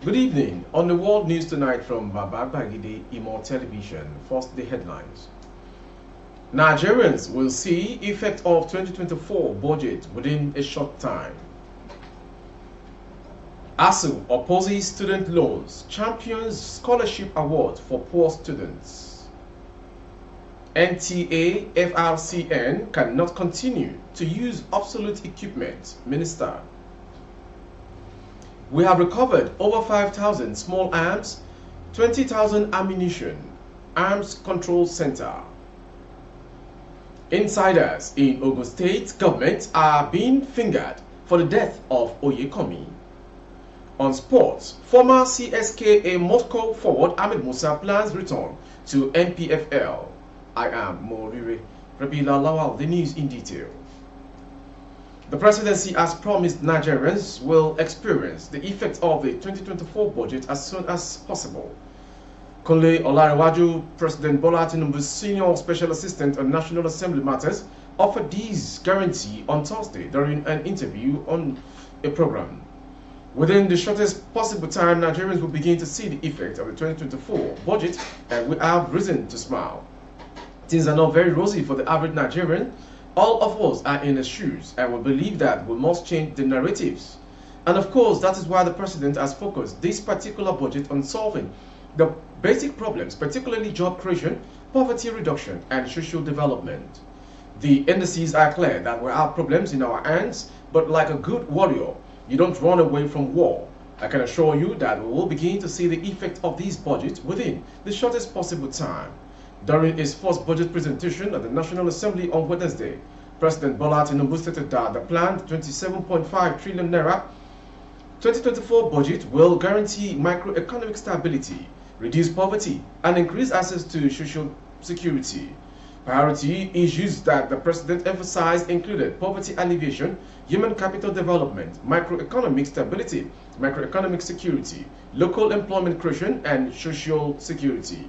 Good evening. On the World News tonight from Babagide Imo Television. First, the headlines. Nigerians will see effect of 2024 budget within a short time. ASUU opposes student loans, champions scholarship award for poor students. NTA FRCN cannot continue to use obsolete equipment, Minister. We have recovered over 5,000 small arms, 20,000 ammunition, Arms Control Center. Insiders in Ogun State government are being fingered for the death of Oyekanmi. On sports, former CSKA Moscow forward Ahmed Musa plans return to NPFL. I am Morire Rabila Lawal, the news in detail. The presidency has promised Nigerians will experience the effect of the 2024 budget as soon as possible. Kunle Olarewaju, President Bola Tinubu's senior special assistant on National Assembly matters, offered this guarantee on Thursday during an interview on a program. Within the shortest possible time, Nigerians will begin to see the effect of the 2024 budget, and we have reason to smile. Things are not very rosy for the average Nigerian. All of us are in his shoes, and we believe that we must change the narratives. And of course, that is why the president has focused this particular budget on solving the basic problems, particularly job creation, poverty reduction, and social development. The indices are clear that we have problems in our hands, but like a good warrior, you don't run away from war. I can assure you that we will begin to see the effect of these budgets within the shortest possible time. During his first budget presentation at the National Assembly on Wednesday, President Bola Tinubu stated that the planned 27.5 trillion naira 2024 budget will guarantee macroeconomic stability, reduce poverty, and increase access to social security. Priority issues that the president emphasized included poverty alleviation, human capital development, macroeconomic stability, macroeconomic security, local employment creation, and social security.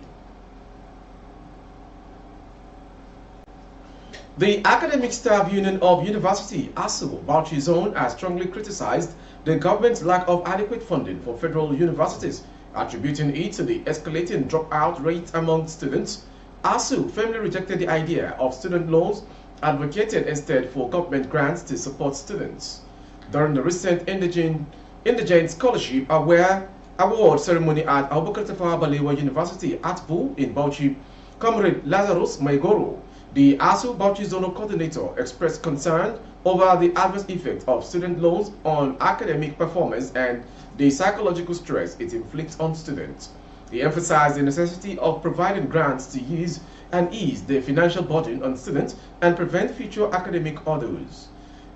The Academic Staff Union of University, ASUU, Bauchi Zone, has strongly criticized the government's lack of adequate funding for federal universities, attributing it to the escalating dropout rate among students. ASUU firmly rejected the idea of student loans, advocated instead for government grants to support students. During the recent Indigent Scholarship Award ceremony at Abubakar Tafawa Balewa University, ATBU, in Bauchi, Comrade Lazarus Maigoro, the ASUU Bauchi Zonal Coordinator, expressed concern over the adverse effect of student loans on academic performance and the psychological stress it inflicts on students. He emphasized the necessity of providing grants to use and ease the financial burden on students and prevent future academic hurdles.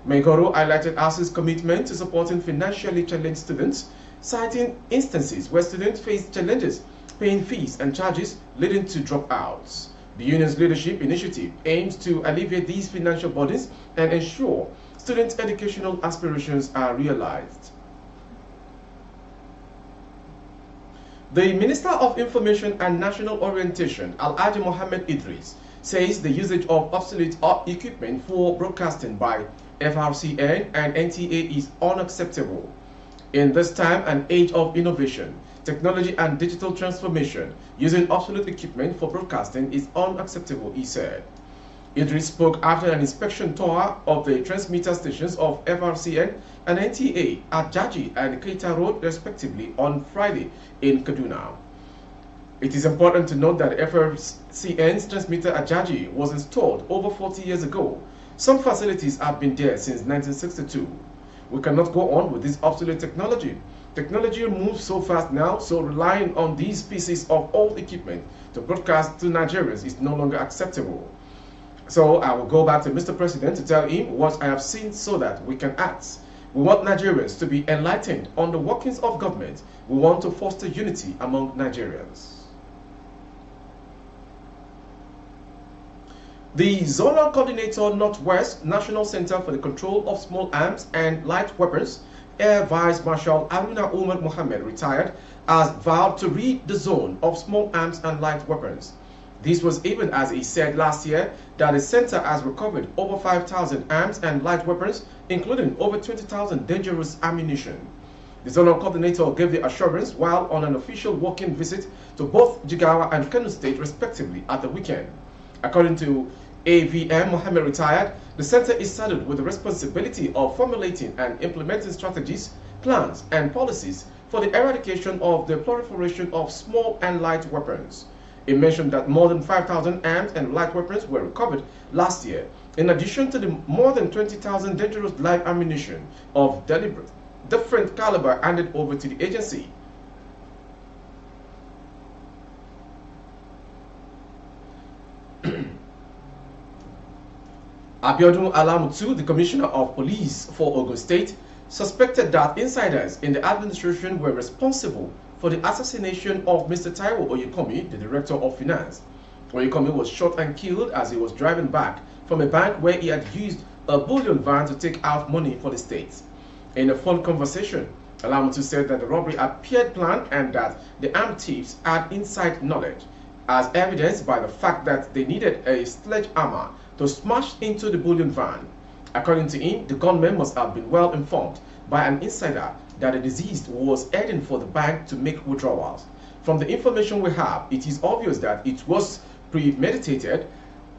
Megoro highlighted ASUU's commitment to supporting financially challenged students, citing instances where students face challenges paying fees and charges leading to dropouts. The union's leadership initiative aims to alleviate these financial burdens and ensure students' educational aspirations are realized. The Minister of Information and National Orientation, Alhaji Mohammed Idris, says the usage of obsolete equipment for broadcasting by FRCN and NTA is unacceptable. In this time and age of innovation, technology and digital transformation, using obsolete equipment for broadcasting is unacceptable, he said. Idris spoke after an inspection tour of the transmitter stations of FRCN and NTA at Jaji and Keita Road, respectively, on Friday in Kaduna. It is important to note that FRCN's transmitter at Jaji was installed over 40 years ago. Some facilities have been there since 1962. We cannot go on with this obsolete technology. Technology moves so fast now, so relying on these pieces of old equipment to broadcast to Nigerians is no longer acceptable. So I will go back to Mr. President to tell him what I have seen so that we can act. We want Nigerians to be enlightened on the workings of government. We want to foster unity among Nigerians. The Zonal Coordinator Northwest National Center for the Control of Small Arms and Light Weapons, Air Vice Marshal Aruna Umar Mohammed, retired, has vowed to rid the zone of small arms and light weapons. This was even as he said last year that the center has recovered over 5,000 arms and light weapons, including over 20,000 dangerous ammunition. The zonal coordinator gave the assurance while on an official walk-in visit to both Jigawa and Kano State respectively at the weekend. According to AVM Mohammed retired, the center is saddled with the responsibility of formulating and implementing strategies, plans, and policies for the eradication of the proliferation of small and light weapons. He mentioned that more than 5,000 armed and light weapons were recovered last year, in addition to the more than 20,000 dangerous live ammunition of different caliber handed over to the agency. Abiodun Alamutu, the Commissioner of Police for Ogun State, suspected that insiders in the administration were responsible for the assassination of Mr. Taiwo Oyekanmi, the Director of Finance. Oyekanmi was shot and killed as he was driving back from a bank where he had used a bullion van to take out money for the state. In a phone conversation, Alamutu said that the robbery appeared planned and that the armed thieves had inside knowledge, as evidenced by the fact that they needed a sledgehammer to smash into the bullion van. According to him, the gunmen must have been well informed by an insider that the deceased was heading for the bank to make withdrawals. From the information we have, it is obvious that it was premeditated.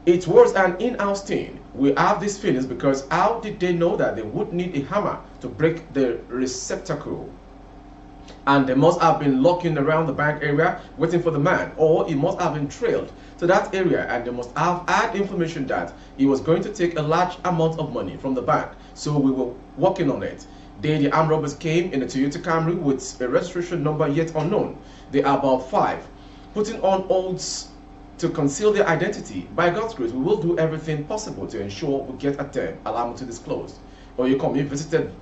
It was an in-house thing. We have these feelings because how did they know that they would need a hammer to break the receptacle? And they must have been looking around the bank area waiting for the man, or he must have been trailed to that area and they must have had information that he was going to take a large amount of money from the bank. So we were working on it. The armed robbers came in a Toyota Camry with a registration number yet unknown. They are about 5, putting on oaths to conceal their identity. By God's grace, we will do everything possible to ensure we get at them, Alamutu disclosed. Oyekanmi visited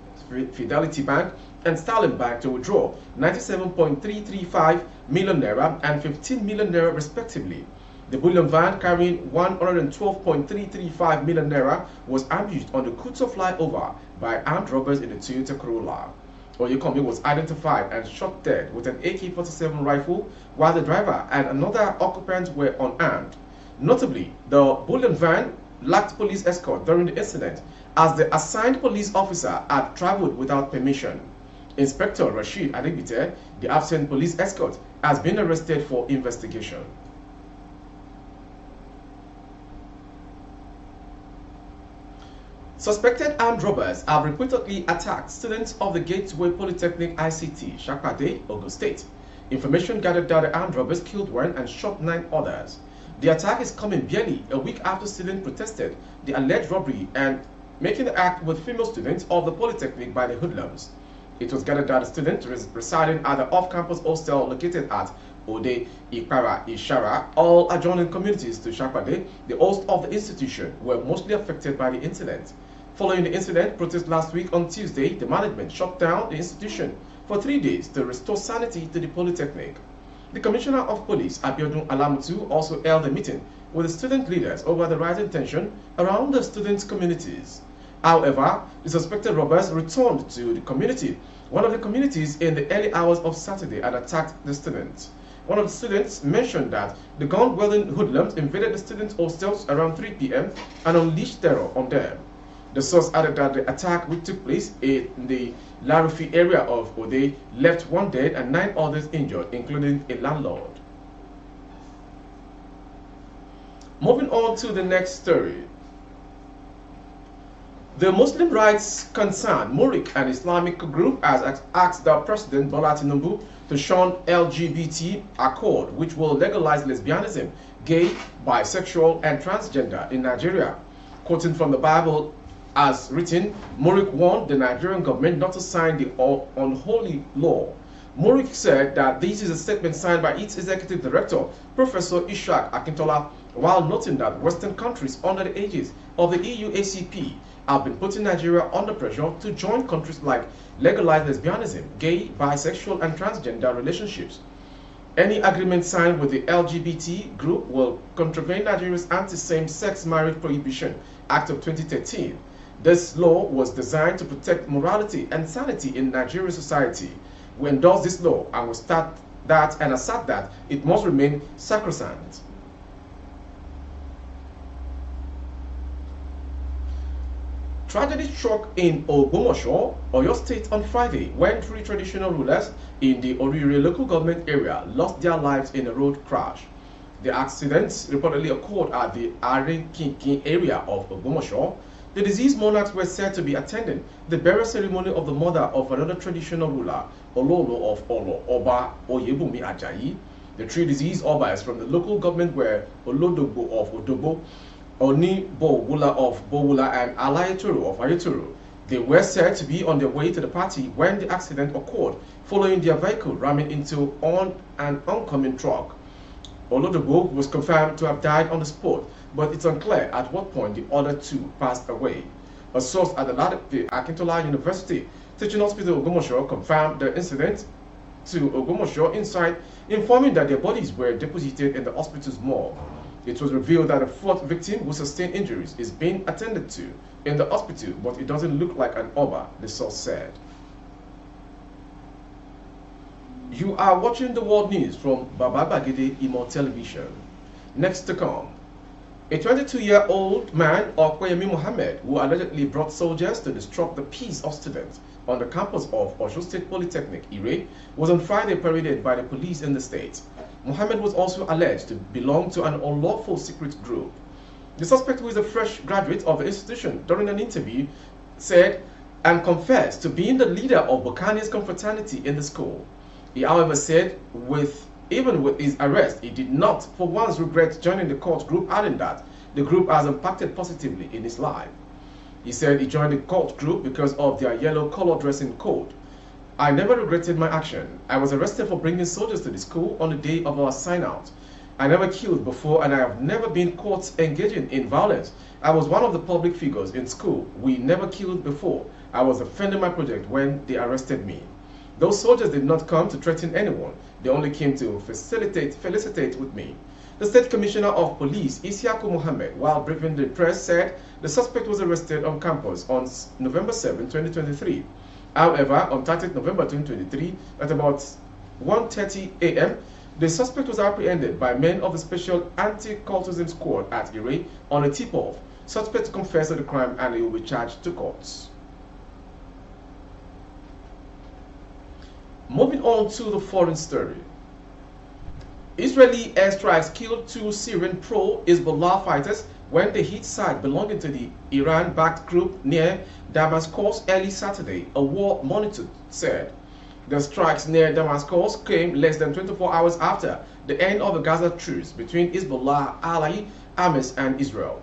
Fidelity Bank and Sterling Bank to withdraw 97.335 million naira and 15 million naira respectively. The bullion van carrying 112.335 million naira was ambushed on the Kuto flyover by armed robbers in a Toyota Corolla. Oyekanmi was identified and shot dead with an AK-47 rifle, while the driver and another occupant were unarmed. Notably, the bullion van lacked police escort during the incident, as the assigned police officer had traveled without permission. Inspector Rashid Adibite, the absent police escort, has been arrested for investigation. Suspected armed robbers have repeatedly attacked students of the Gateway Polytechnic ICT, Shakpade, Ogun State. Information gathered that the armed robbers killed one and shot 9 others. The attack is coming barely a week after students protested the alleged robbery and making the act with female students of the Polytechnic by the hoodlums. It was gathered that the students residing at the off-campus hostel located at Ode, Ikpara, Ishara, all adjoining communities to Shakpade, the host of the institution, were mostly affected by the incident. Following the incident, protest last week on Tuesday, the management shut down the institution for 3 days to restore sanity to the Polytechnic. The Commissioner of Police, Abiodun Alamutu, also held a meeting with the student leaders over the rising tension around the student communities. However, the suspected robbers returned to the community, one of the communities, in the early hours of Saturday and attacked the students. One of the students mentioned that the gun-wielding hoodlums invaded the students' hostels around 3 p.m. and unleashed terror on them. The source added that the attack, which took place in the Larufi area of Ode, left 1 dead and 9 others injured, including a landlord. Moving on to the next story. The Muslim rights concern, Murik, an Islamic group, has asked the President Bola Tinubu to shun LGBT accord, which will legalize lesbianism, gay, bisexual, and transgender in Nigeria. Quoting from the Bible as written, Murik warned the Nigerian government not to sign the unholy law. Murik said that this is a statement signed by its executive director, Professor Ishaq Akintola, while noting that Western countries under the aegis of the EU-ACP have been putting Nigeria under pressure to join countries like legalize lesbianism, gay, bisexual, and transgender relationships. Any agreement signed with the LGBT group will contravene Nigeria's Anti-Same-Sex Marriage Prohibition Act of 2013. This law was designed to protect morality and sanity in Nigerian society. We endorse this law and we start that and assert that it must remain sacrosanct. Tragedy struck in Ogun, Oyo State on Friday when three traditional rulers in the Orire local government area lost their lives in a road crash. The accident reportedly occurred at the Arinkinkin area of Ogun. The deceased monarchs were said to be attending the burial ceremony of the mother of another traditional ruler, Ololo of Olo, Oba Oyebumi Ajayi. The three deceased Obas from the local government were Olodobo of Odobo, Oni Bowula of Bowula, and Alayeturu of Ayeturu. They were said to be on their way to the party when the accident occurred, following their vehicle ramming into an oncoming truck. Olodobo was confirmed to have died on the spot, but it's unclear at what point the other two passed away. A source at the Akintola University Teaching Hospital Ogumosho confirmed the incident to Ogumosho Inside, informing that their bodies were deposited in the hospital's morgue. It was revealed that a fourth victim who sustained injuries is being attended to in the hospital, but it doesn't look like an Oba, the source said. You are watching the world news from Baba Bagede Imo Television. Next to come, a 22-year-old man, Oyekanmi Mohammed, who allegedly brought soldiers to disrupt the peace of students on the campus of Osun State Polytechnic, Ire, was on Friday paraded by the police in the state. Mohammed was also alleged to belong to an unlawful secret group. The suspect, who is a fresh graduate of the institution, during an interview said and confessed to being the leader of Bokani's confraternity in the school. He, however, said even with his arrest, he did not for once regret joining the cult group, adding that the group has impacted positively in his life. He said he joined the cult group because of their yellow color dressing code. I never regretted my action. I was arrested for bringing soldiers to the school on the day of our sign-out. I never killed before, and I have never been caught engaging in violence. I was one of the public figures in school. We never killed before. I was defending my project when they arrested me. Those soldiers did not come to threaten anyone. They only came to felicitate with me. The State Commissioner of Police, Isiaku Mohammed, while briefing the press, said the suspect was arrested on campus on November 7, 2023. However, on 30th November 2023, at about 1:30 a.m., the suspect was apprehended by men of the Special Anti-Cultism Squad at Ire on a tip-off. Suspect confessed to the crime and he will be charged to court. Moving on to the foreign story. Israeli airstrikes killed two Syrian pro-Hezbollah fighters when they hit site belonging to the Iran-backed group near Damascus early Saturday, a war monitor said. The strikes near Damascus came less than 24 hours after the end of the Gaza truce between Hezbollah, Ally, Hamas, and Israel.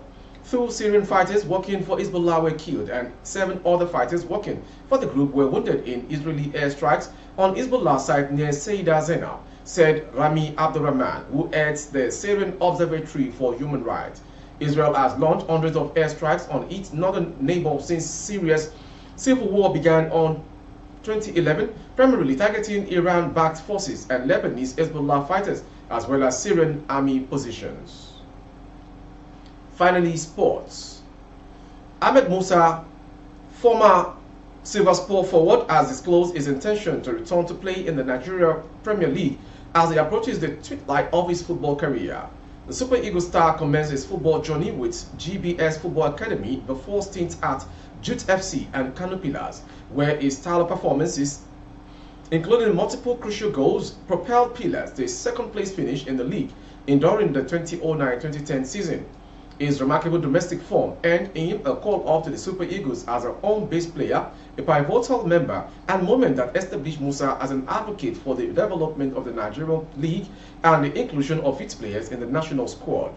2 Syrian fighters working for Hezbollah were killed, and 7 other fighters working for the group were wounded in Israeli airstrikes on Hezbollah site near Saida Zena, said Rami Abdurrahman, who heads the Syrian Observatory for Human Rights. Israel has launched hundreds of airstrikes on its northern neighbor since Syria's civil war began on 2011, primarily targeting Iran-backed forces and Lebanese Hezbollah fighters, as well as Syrian army positions. Finally, sports. Ahmed Musa, former Silver Sport forward, has disclosed his intention to return to play in the Nigeria Premier League as he approaches the twilight of his football career. The Super Eagles star commenced his football journey with GBS Football Academy before stints at Jute FC and Kano Pillars, where his style of performances, including multiple crucial goals, propelled Pillars to a second-place finish in the league during the 2009-2010 season. His remarkable domestic form earned him a call-up to the Super Eagles as a home-based player, a pivotal member, and moment that established Musa as an advocate for the development of the Nigerian League and the inclusion of its players in the national squad.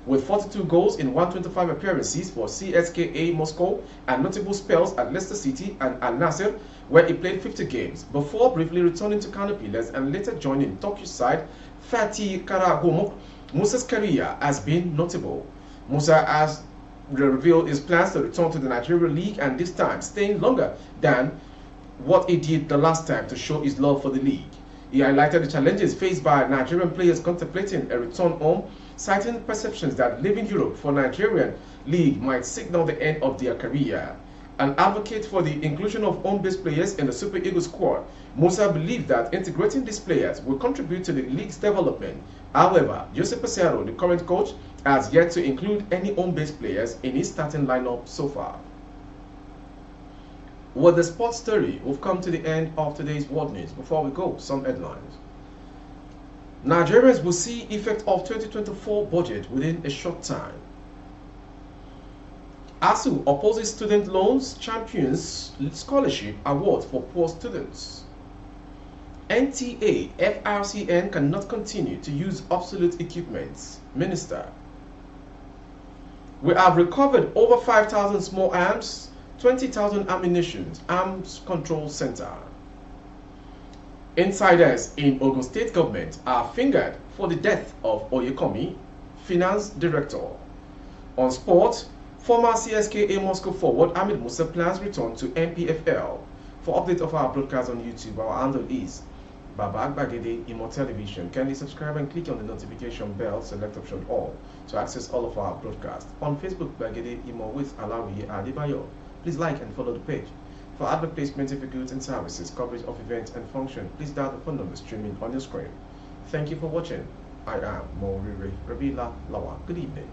With 42 goals in 125 appearances for CSKA Moscow and notable spells at Leicester City and Al Nassr, where he played 50 games, before briefly returning to Kano Pillars and later joining Turkish side Fatih Karagümrük, Musa's career has been notable. Musa has revealed his plans to return to the Nigeria League, and this time staying longer than what he did the last time to show his love for the league. He highlighted the challenges faced by Nigerian players contemplating a return home, citing perceptions that leaving Europe for Nigerian league might signal the end of their career. An advocate for the inclusion of home-based players in the Super Eagles squad, Musa believed that integrating these players will contribute to the league's development. However, Jose Peseiro, the current coach, has yet to include any home-based players in his starting lineup so far. With the sports story, we've come to the end of today's world news. Before we go, some headlines. Nigerians will see effect of 2024 budget within a short time. ASUU opposes student loans, champions scholarship award for poor students. NTA, FRCN cannot continue to use obsolete equipment. Minister. We have recovered over 5,000 small arms, 20,000 ammunition, Arms Control Center. Insiders in Ogun State government are fingered for the death of Oyekanmi, finance director. On sport, former CSKA Moscow forward Ahmed Musa plans return to MPFL. For update of our broadcast on YouTube, our handle is Baba Gbagede Imo Television. Kindly subscribe and click on the notification bell, select option all to access all of our broadcasts. On Facebook, Gbagede Imo with Alawi Adebayo. Please like and follow the page. For advert placement of goods and services, coverage of events and function, please dial the phone number streaming on your screen. Thank you for watching. I am Morire Rabila Lawa. Good evening.